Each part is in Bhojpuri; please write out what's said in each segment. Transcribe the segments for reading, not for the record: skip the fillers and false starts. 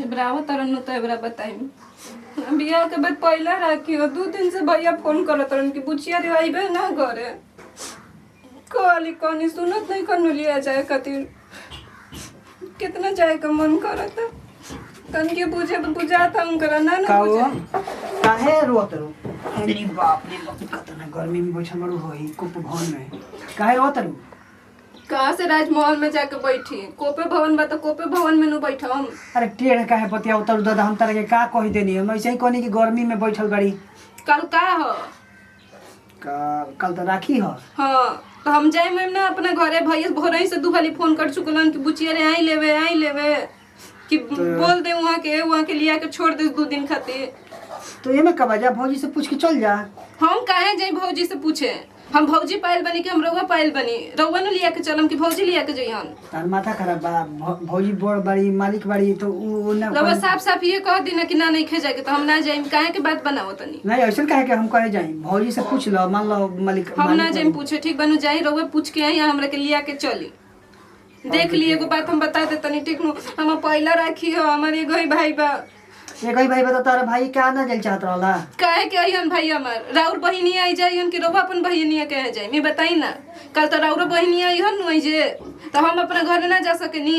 एबराव तरन तो एबरा बताइम बियाह के बाद पहला राखी हो 2 दिन से भैया फोन करत तरन कि बुचिया रे आइबे ना घरे कहली कनी सुनत नहीं कनु लिया जाए खातिर कितना जाए का मन करत कन के बुझा था उनकरा ना ना बुझा काहे रोत रो अरे बाप रे बाप कितना गर्मी में बैठल बड़ू होई कुप भवन में काहे रोत रो कहाँ से राजमहल में जाके बैठी कोपे भवन बा तो कोपे भवन में नु बैठम अरे टेढ़ काहे पतिया उतर दादा हम तरह के का कह देनी हम ऐसे ही कहनी कि गर्मी में बैठल बड़ी कल का हो कल तो राखी हो हाँ तो हम जाए मैम ना अपना घरे भैया भोरही से 2 खाली फोन कर चुकलन कि बुचिया रे आई लेवे कि बोल दे वहाँ के लिया के छोड़ दे 2 दिन खातिर तो ये में कब जा भौजी से पूछ के चल जा हम काहे जाई भौजी से पूछे हम भौजी पायल बनी कि हम रउआ पायल बनी रउआ न लिया के चलम कि भौजी लिया के जइहन तार माथा खराब बा भौजी बड़ बड़ी मालिक बड़ी तो उ ना रउआ साफ ये कह दी ना कि ना नहीं खे जाए के तो हम ना जाइम काहे के बात बनाओ तनी नहीं ऐसा काहे के हम कहे जाई भौजी से पूछ लो मान लो मालिक हम ना जाइम पूछे ठीक बनू जाई रउआ पूछ के आई हमरा के लिया के चली देख लिए एगो बात हम बता दे तनी ठीक नु हम पहला राखी हो हमारे एगो भाई बा एक ही भाई बता तारा भाई क्या ना जल चाहत रहला काहे के आइहन भाई हमार राउर बहिनी आई जाइहन कि रउआ अपन बहिनिया के जाई मैं बताई ना कल तो राउर बहिनी आइहन नु आई जे तो हम अपना घर ना जा सकेनी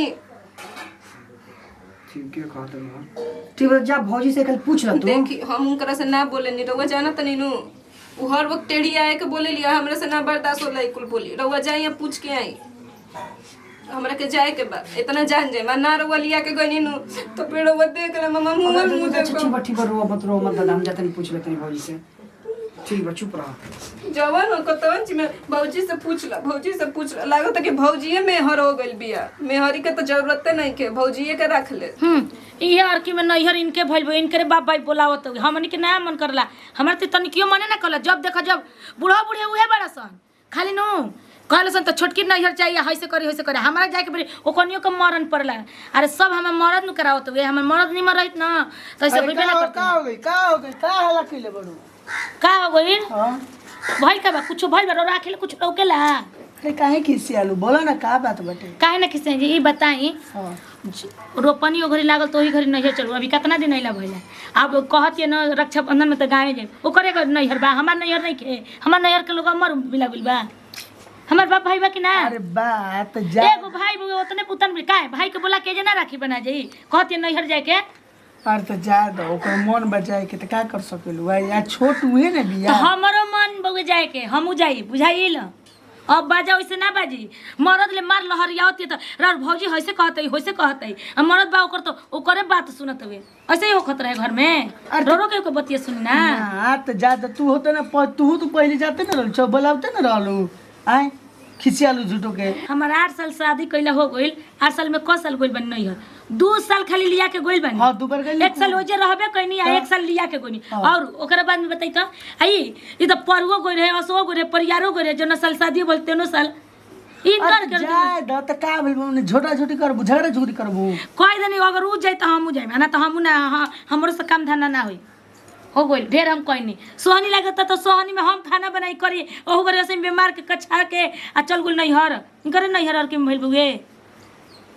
ठीक है कहत रहो ठीक है जा भौजी से कल पूछ ल तू देखी हम उनकरा से ना बोले नी रउआ जाना तनी नु उ हर वक्त टेढ़ी आए के बोले लिया हमरा से ना बर्दाश्त होला कुल बोली रउआ जाई पूछ के आई हमरा के जाए के बाद इतना जान जाए मैं ना रउआ लिया के गनी नु तो पेड़ वो देख ले मम्मा मुंह ठीक बा ठीक बा रो मत दादा हम जातनी पूछ लेतनी भौजी से ठीक बा चुप रह जवान हो कतवन ची में भौजी से पूछ ला लागत कि भौजीए में हर हो गइल बिया मेहरी के तो जरूरत नहीं के भौजीए के रख ले ये और की में नैहर इनके भइल इनके बाप भाई बोलावत हमनी के ना मन करला हमरा त तनिकियो मने ना कला जब देखा जब बूढ़ा बुढ़े उहे बड़ा सन खाली नो कहले सन तो छोटकी नैहर चाहिए हैसे करे हमारा जाके बड़ी ओकनियो के मरण पड़ला अरे सब हम मरद न करावत हुए हम मरद नहीं मरत ना तो ऐसे होइबे ना करत का हो गई का हला किले बड़ू का हो गई हां भाई का कुछ भाई बरो राखिल कुछ टोकेला अरे काहे खिसी आलू बोला ना का बात बटे काहे ना खिसे जी ई बताई हां रोपनी ओ घरी लागल तो ओही घरी नैहर चलू अभी कितना दिन आइला भइला अब कहतिए न रक्षाबंधन में तो गावे जे ओकरे नैहर बा हमार नैहर नहीं के हमार नैहर के लोग मर बिला बिल बा हमार बाप भाई बा कि ना अरे बात जा एगो भाई उतने पुतन भी काहे भाई के बोला के जे ना राखी बना जाई कहतिए नैहर जाए के अरे तो जा दो ओकर मन बचाए के त का कर सकेलु भाई या छोट हुए ने बिया तो हमरो मन बगे जाए के हमू जाई बुझाइल अब बाजा वैसे ना बाजी मरद ले मार लहरियावती तो रार भौजी हैसे कहतई मरद बा ओकर तो ओकरे बात सुनत हुए ऐसे ही होखत रहे घर में रोरो के बतिया सुनी ना हां तो जा तू होते ना तू तो पहले जाते ना रहल छ बोलावते ना रहलू आए खिसियालू झूठो के हमार 8 साल शादी कइला हो गइल 8 साल में क साल गइल बन नहीं है 2 साल खाली लिया के गइल बनी हां दू बार गइल 1 साल ओजे रहबे कइनी आ 1 साल लिया के गइनी और ओकरा बाद में बताई तो आई ई तो परवो गइल है असो गइल है परियारो गइल है जो न साल शादी बोलते नो साल ई कर जाए द त का भेल मने झोटा झोटी करबू झगड़ा झगड़ी करबू कोई दिन अगर उ जाई त हमू जाई ना तो हमू ना हमरो से काम धंधा ना होई हो गइल ढेर हम कहनी सोहनी लागत तो सोहनी में हम खाना बनाई करी ओहु करे से बीमार के कछा के आ चल गुल नैहर करे नैहर और के भइल बुए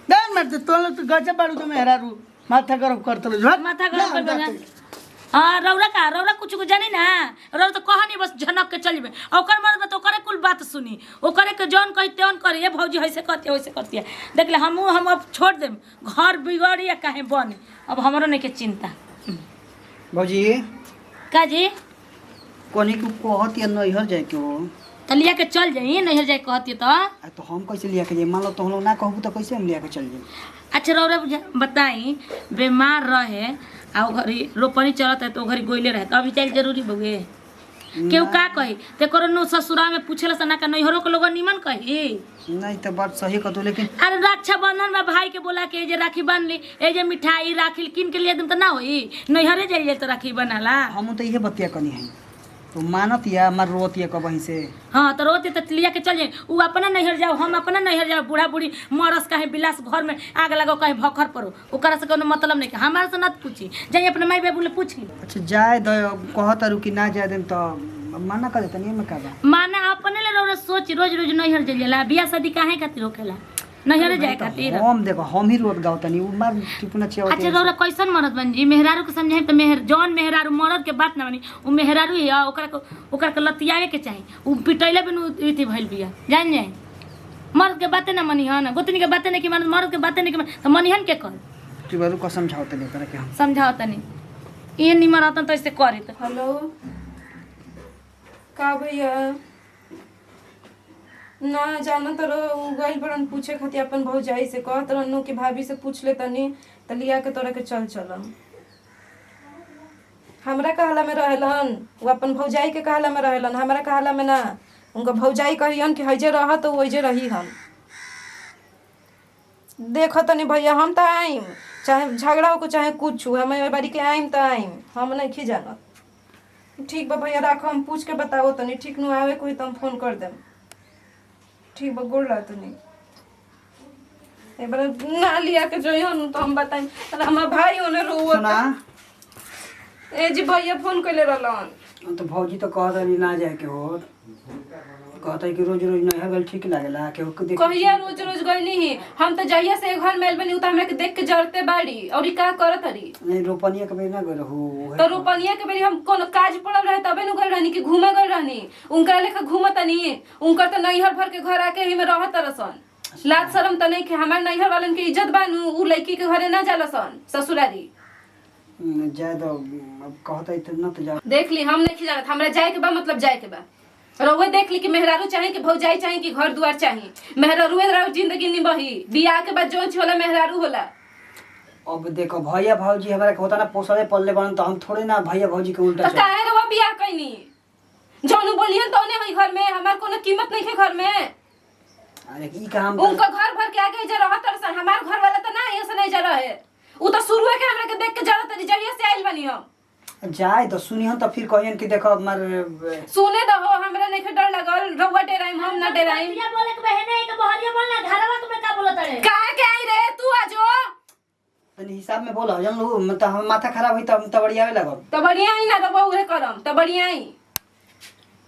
दान मत तो गजब बाड़ू तो मेहरारू माथा गरम करतलो झट माथा गरम कर बना हां रौरा कुछ को जानी ना रौरा तो कहनी बस झनक के चलबे ओकर मर्द तो करे कुल बात सुनी ओकरे के जौन कहि तेन करे ए भौजी ऐसे कहते वैसे करती देख ले हम अब छोड़ देम घर बिगड़ी या काहे बन अब हमरो नहीं के चिंता भौजी का जी कोनी को कहत या नैहर जाए के हो तो लिया के चल जाई नैहर जाए कहती तो हम कैसे लिया के जाए मान लो तो हम लोग ना कहबू तो कैसे हम लिया के चल जाए अच्छा रौरा बताई बीमार रहे आ घरी रोपनी चलत है तो घरी गोइले रहे तो अभी चल जरूरी बउए केहू का कही ते करो नो ससुरा में पूछेला सना का नैहरो के लोग निमन कही नहीं तो बात सही कहतो लेकिन अरे रक्षाबंधन में भाई के बोला के जे राखी बांध ली ए जे मिठाई राखी किन के लिए तुम तो ना होई नैहरे जाइए तो राखी बनाला हम तो इहे बतिया कनी है तो मानत या मार रोत या कबही से हां तो रोते तो लिया के चल जाए उ अपना नैहर जाओ हम अपना नैहर जाओ बूढ़ा बूढ़ी मरस काहे बिलास घर में आग लगो काहे भखर परो ओकरा से कोनो मतलब नहीं हमारा से न पूछी जाइए अपने माई बाबू ले पूछी अच्छा जाए द कहत रु कि ना जाए देम तो माना कर देतनी में का बा माना अपने ले रौरा सोच रोज रोज नैहर जइला बियाह शादी काहे खातिर होखेला नैहरे जाए खातिर। हम देखो हम ही रोड गाँव तनी मार टिपुना चाहिए। अच्छा रौरा कैसन मरद बन जी मेहरारू के समझाई तो जौन मेहरारू मरद के बात ना बनी उ मेहरारू ही है ओकरा के लतियावे के चाही उ पिटैले बिन इति भइल बिया जान जाए मर्द के बातें ना मनिहन गोतनी के बातें नहीं कि मर्द के बातें नहीं कि तो मनिहन के कर तू को समझाओ तनी ओकरा के हम समझाओ तनी ये निमर रहतन तो ऐसे करे तो। हेलो का भैया ना जाना तो गइल बड़न पूछे खातिर अपन भौजाई से कहत रहनु कि भाभी से पूछ ले तनी त लिया के तोरा के चल चलम। हमरा कहला में रहलन वो अपन भौजाई के कहला में रहलन हमरा कहला में ना उनका भौजाई कहियन कि हइजे रह तो वइजे रही हम। देखो तनी भैया हम तो आइम चाहे झगड़ा हो चाहे कुछ हो हम बारी के आइम तो आइम हम नहीं खी जानत। ठीक बा भैया राखो हम पूछ के बताओ तनी ठीक नु आवे कोई तो हम फोन कर देम। ठीक बा गोड़ ला तनी एबार ना लिया के जोइहन तो हम बताई अरे हमर भाई ओने रोवत सुना ए जी भैया फोन कइले रहलन तो भौजी तो कहत रही ना जाए के हो कहता है कि रोज रोज नैहर गल ठीक लागेला के देख कहिया रोज रोज गइनी ही हम तो जहिया से घर मेल बनी उ त हमरा के देख के जरते बाड़ी और ई का करत हरी नहीं रोपनिया के बेर ना गल हो तो रोपनिया के बेरी हम कोनो काज पड़ल रहे तबे नु गइल रहनी कि घूमे गइल रहनी उनका लेखा घूमतनी उनकर तो नैहर भर के घर आके ही में रहत रसन लाज शरम त नहीं कि हमार नैहर वालन के इज्जत बानू उ लड़की के घरे ना जालसन ससुरारी जाए तो अब कहता है ना तो जा देख ली हम नहीं जानत हमरा जाए के बा मतलब जाए के बा रउवे देख ली कि मेहरारू चाहे कि भौजाई चाहे कि घर दुआर चाहे मेहरारूए रह जिंदगी निभाही बियाह के बाद जो होला मेहरारू होला। अब देखो भैया भौजी हमारा के होता ना पोसले पल्ले बन तो हम थोड़े ना भैया भौजी के उल्टा तो काहे रउवा बियाह कइनी जौनु बोलियन तौने होई घर में हमार कोनो कीमत नहीं है घर में। अरे की काम उनका घर भर के आगे जे रहत रसन हमार घर वाला तो ना ऐसे नहीं जा रहे उ तो शुरू के हमरा के देख के जरूरत है जहिया से आइल बनी हम जाए तो सुनिहन तो फिर कहियन कि देखो हमार सुने दो हो हमरा नहीं के डर लगल रउवा डेराइम हम ना डेराइम ये बोले के बहने के बहरिया बोलना घरवा के में का बोलत रे काहे के आई रे तू आजो तनी हिसाब में बोलो जन लो मतलब हम माथा खराब होई त बढ़ियावे लगब तो बढ़िया ही ना रउवा उहे करम तो बढ़िया ही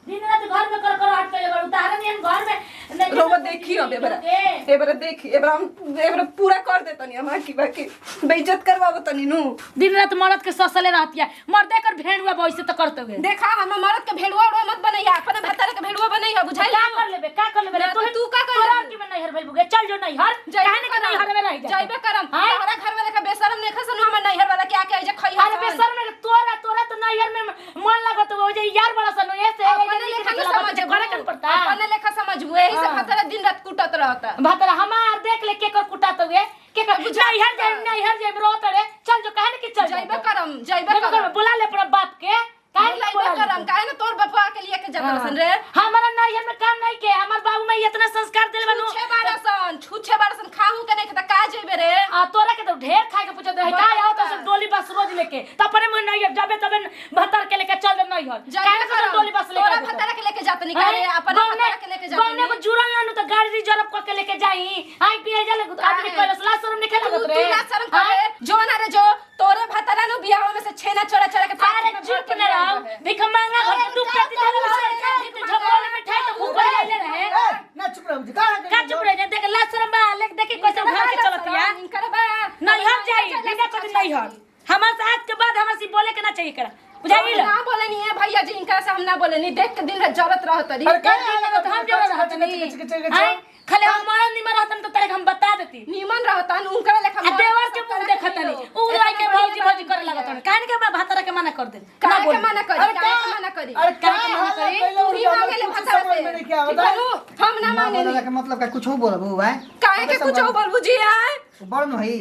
दिन रात घर में कर हट के बड़ उतारन यन घर में रउवा देखी अब एबरा देखी एबरा हम एबरा पूरा कर देतनी हम की बाकी बेइज्जत करवाबो तनी नु दिन रात मरद के ससले रहतिया मर्दे कर भेड़ुआ वैसे तो करते हुए देखा हम मरद के भेड़ुआ उड़वा मत बनैया अपन भतार के भेड़ुआ बनैया बुझाई का कर लेबे तू का कर तोरा की में नैहर भइल बुगे चल जो नैहर काहे ने नैहर में रह जा जाइबे करम तोरा घर वाला का बेशरम ने खसनु हमर नैहर वाला के आके जे खइहा अरे बेशरम ने तोरा तो नैहर में मन लागत हो जे यार बड़ा सन ऐसे अपने लेखा न समझ करे के पड़ता अपने लेखा समझबू एही से भतार दिन रात कुटत रहता भतर हमार देख ले के कर कुटात हुए के कर नैहर जाए रोत रे चल जो काहे ने कि चल जाइबे करम बुला ले अपना बाप के काहे लाइबे करम काहे न तोर बापा के लिए के जात रसन रे हमारा नैहर में काम नहीं के हमर बाबू में इतना संस्कार देले बनू छुछे बारसन खाहू के नहीं के त का जेबे रे आ तोरा के तो ढेर खाए के पूछत है का आओ तो डोली बस रोज लेके त अपने में नैहर जाबे तबे भतर के लेके चल दे नैहर काहे के डोली बस लेके तोरा भतार के लेके जात नहीं रे अपन भतार के लेके जात गौने को जुरल न तो गाड़ी रिजर्व क के लेके जाई आई पिए जा ले आदमी कहलस ला शर्म नहीं खेला तू ला शर्म करे जो ना रे जो तोरे भतारा नु बियाह में से छेना चोरा चोरा के अरे चुप न रहो देख मांगा घर तू प्रति दिन झोल में ठाई तो खूब ले रहे ना चुप रहो का चुप रह देख ला शर्म बा ले देखी कैसे घर के चलतिया इनकर बा नैहर जाई बिना तो नैहर हमार से आज के बाद हमरा से बोले के ना चाहिए करा बुझाइल ना बोले नहीं है भैया जी इनका से हम ना बोले नहीं देख के दिन रात जरूरत रहत रही हम जो रहत नहीं खाली हमारा निमन रहतन तो तेरे हम बता देती नीमन रहतन उनका लेखा देवर के मुंह देखत नहीं उ लाई के भौजी करे लागत काहे के भातरा के मना कर दे काहे के मना करी काहे के मना करी अरे काहे के मना करी तू ही मांगे ले भतारा से हम ना मांगे बोलला के मतलब का कुछ हो बोलबू भाई काहे के कुछ बोलबू जी आए बड़ न हई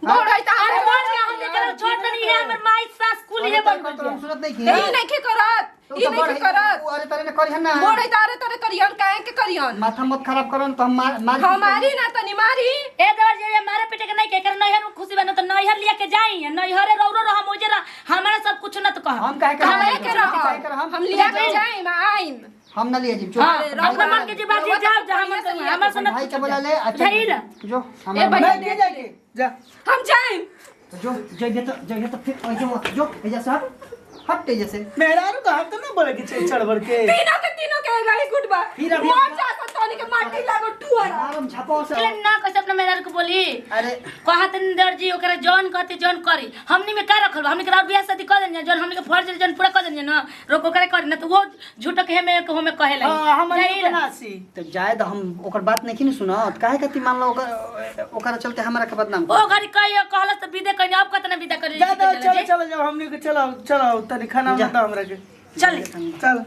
बड़ है ता अरे बड़ के हम लेकर छोड़ नहीं है हमर माई सास कुली है बन हम सुनत नहीं की ई नहीं के करत ई नहीं के करत अरे तारे ने करिहन ना बड़ है तारे तारे करियन काहे के करियन माथा मत खराब करन तो हम मार हमारी ना तनी मारी ए देवर जे मारे पीटे के नहीं के कर नैहर में खुशी बनो तो नैहर लिया के जाई नैहरे रौरो रह मोजे हमारा सब कुछ न तो कह हम काहे कर हम लिया के जाई मैं आइम हम ना लिए जी जो अपना मन के जे बात जाओ जा हमर से भाई के बोला ले अच्छा जो हम भैया ले जाएंगे जा हम जाइम जो जगह तो फिर ऐसे जो ऐसा सब हट जैसे मेहरारू का हम तो ना बोले कि चढ़ बढ़ के तीनों के गाड़ी गुड बा फिर अभी मर जा तो तोनी के माटी लागो टुआरा हम झपा से ले ना कैसे अपना मेहरारू को बोली अरे कहत दर्जी ओकरा जौन कहते जौन करी हमनी में का रखल बा? हमनी के रात बियाह शादी कर देनी जौन हमनी के फर्ज जौन पूरा कर देनी ना रोक ओकरा करी ना तो वो झूठ के हमें कहे लगी हां हम जाइल। बनासी तो जाए तो हम ओकर बात नहीं सुनत काहे कति मान लो ओकर चलते हमरा के बदनाम ओ घरी कहियो कहलस त विदे कइने अब कतना विदा करे ज्यादा चलो चलो जाओ हमनी के चलो चलो तनी खाना जा। बता हमरा के चल चल